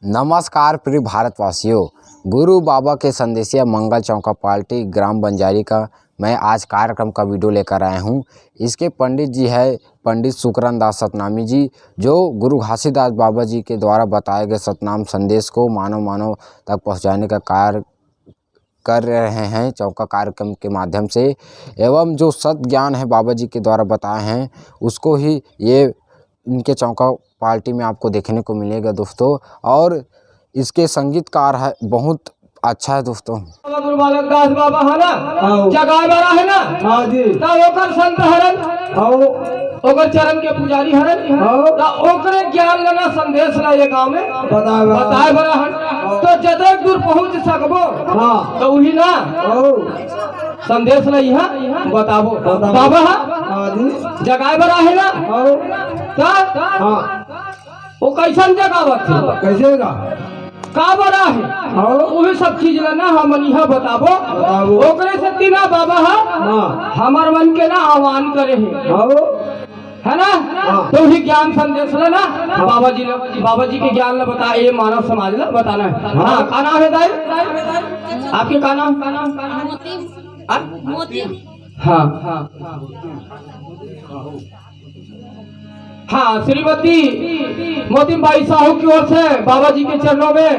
नमस्कार प्रिय भारतवासियों। गुरु बाबा के संदेशिया मंगल चौका पार्टी ग्राम बंजारी का मैं आज कार्यक्रम का वीडियो लेकर आया हूं। इसके पंडित जी है पंडित सुकरन दास सतनामी जी, जो गुरु घासीदास बाबा जी के द्वारा बताए गए सतनाम संदेश को मानव तक पहुंचाने का कार्य कर रहे हैं चौका कार्यक्रम के माध्यम से। एवं जो सत ज्ञान है बाबा जी के द्वारा बताए हैं उसको ही ये इनके चौका पार्टी में आपको देखने को मिलेगा दोस्तों। और इसके संगीतकार है बहुत अच्छा है दोस्तों। गुरु बालक दास बाबा है ना, जगाए बड़ा है ना। हां जी। ता ओकर संत हरन, ओकर चरण के पुजारी हरन, ता ओकरे ज्ञान लेना संदेश ला ये गांव में बताए बड़ा है। तो जदे दूर पहुंच सकबो हां तो वही ना संदेश ला यहां बताबो बाबा। हां जी। जगाए बड़ा है ना। ता हां वो कैसन जगावत है, कैसेगा का बड़ा है वही सब चीज लेना हम यहाँ बताबो। ओकरे से तीना बाबा हमार मन के ना आह्वान करे है ना। तो ही ज्ञान संदेश लेना बाबा जी के ज्ञान ला बता ये मानव समाज ला बताना है। हाँ का नाम है दाई, आपके का नाम? हाँ हाँ श्रीमती मोतीम बाई साहू की ओर से बाबा जी के चरणों में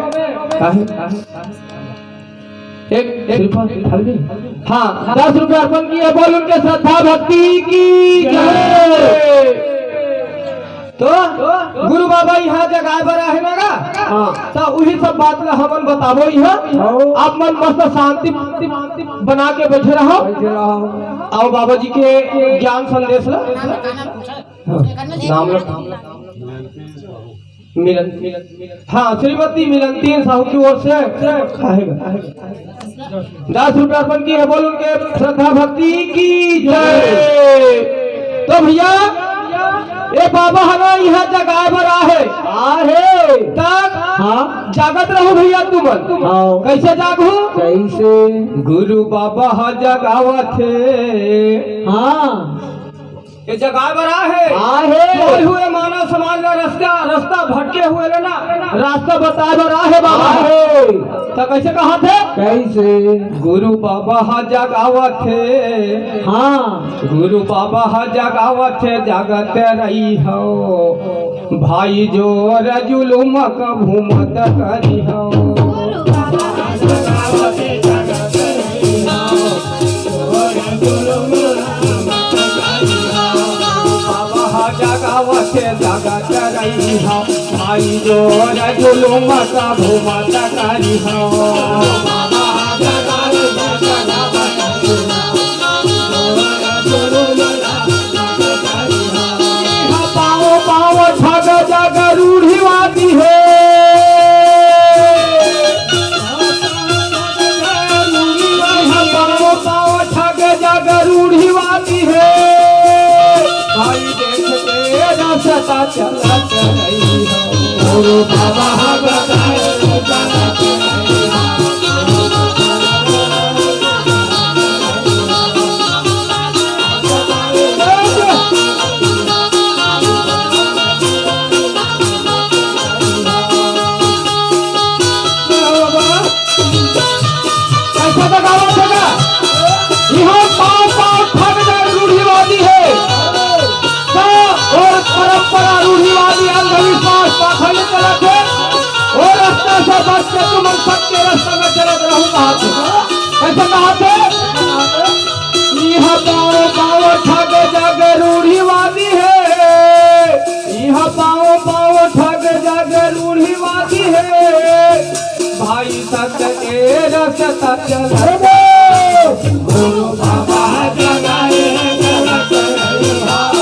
एक हाँ 10 रुपए अर्पण किए। बोल उनके श्रद्धा भक्ति की जय। तो गुरु बाबा यहाँ जगह बड़ा है ना तो वही सब बात ला हमन बताबो। यहाँ आप मन मस्त शांति बना के बैठे रहो और बाबा जी के ज्ञान संदेश ला नाम मिलन। हाँ श्रीमती मिलनती साहू की ओर से 10 रुपए अर्पण की है। बोल उनके श्रद्धा भक्ति की जय। तो भैया ये बाबा हमें यहाँ जगाए बड़ा है तक हाँ जागत रहो भैया। तुम कैसे जागू? कैसे गुरु बाबा जगावत है। हाँ ये जगह बड़ा है हुए मानव समाज का रास्ता भटके हुए ना रास्ता बताए बड़ा है बाबा। तो कैसे कहा थे? कैसे गुरु बाबा जगावत है। हाँ गुरु बाबा जगावत है जागत रही हो भाई जो जुलुम का घूमत करी हो। जगत रही हो भाई जो जुलुम का घूमत करी हो। पाओ पाओ ठग जग रूढ़िवादी है। पाओ पाओ ठग जग रूढ़िवादी है भाई सता चलत रही हो गुरु बाबा बताए चलत रही हो। कैसा जगावत है यहाँ पाँव पाँव ठग जाए रूढ़िवादी है और परंपरा रूढ़िवादी अंधविश्वास पाखंड चलत है और रास्ते से बच के तुम सबके रास्ते में चलत रहूं। कहा कैसे कहा थे? यह पाओ पाओ ठग जग रूढ़िवादी है। यह पाओ पाओ ठग जग रूढ़िवादी है भाई सत्य के रास्ता चलत गुरु बाबा जगाए चलत रही हो।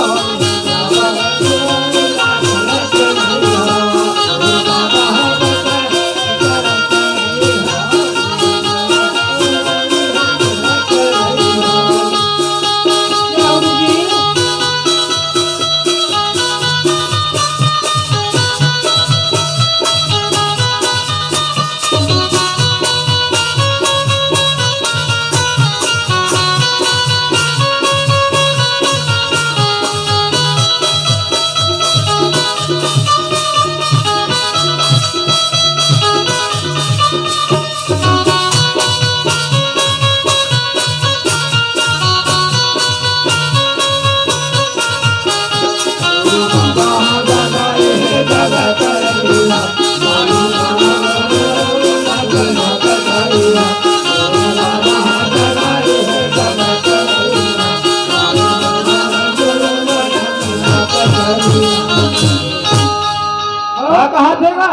देगा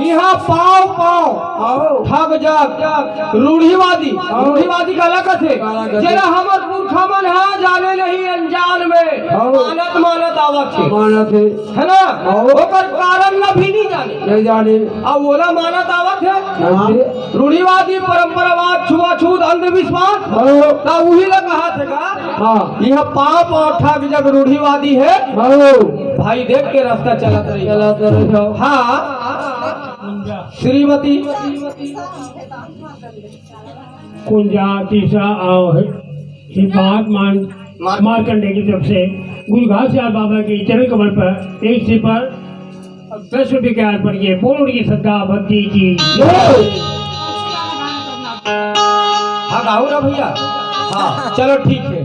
यहाँ पाव पाव ठग जग रूढ़ीवादी रूढ़ीवादी का लगा थे जरा हमर पुरखा मन है जाने नहीं अनजान में मानत मानत आवत थे मानत है ना ओकर कारण न भी नहीं जाने अब बोला मानत आवत है रूढ़ीवादी परंपरावाद छुआछूत अंधविश्वास तो वही लगा कहा थे यह पाव पाव ठग जग रूढ़ीवादी है भाई देख के रास्ता चलत रही हाँ श्रीमती कुंजा तीसरा आओ है बात मारकंडे की तरफ से गुरु घासीदास बाबा के चरण कमल पर 1 रुपये के हाथ पर ये बोल उड़ी श्रद्धा भक्ति की हाँ गाऊ ना भैया हाँ चलो ठीक है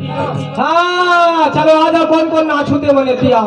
हाँ चलो आ जाओ कौन कौन नाचूते बने दिया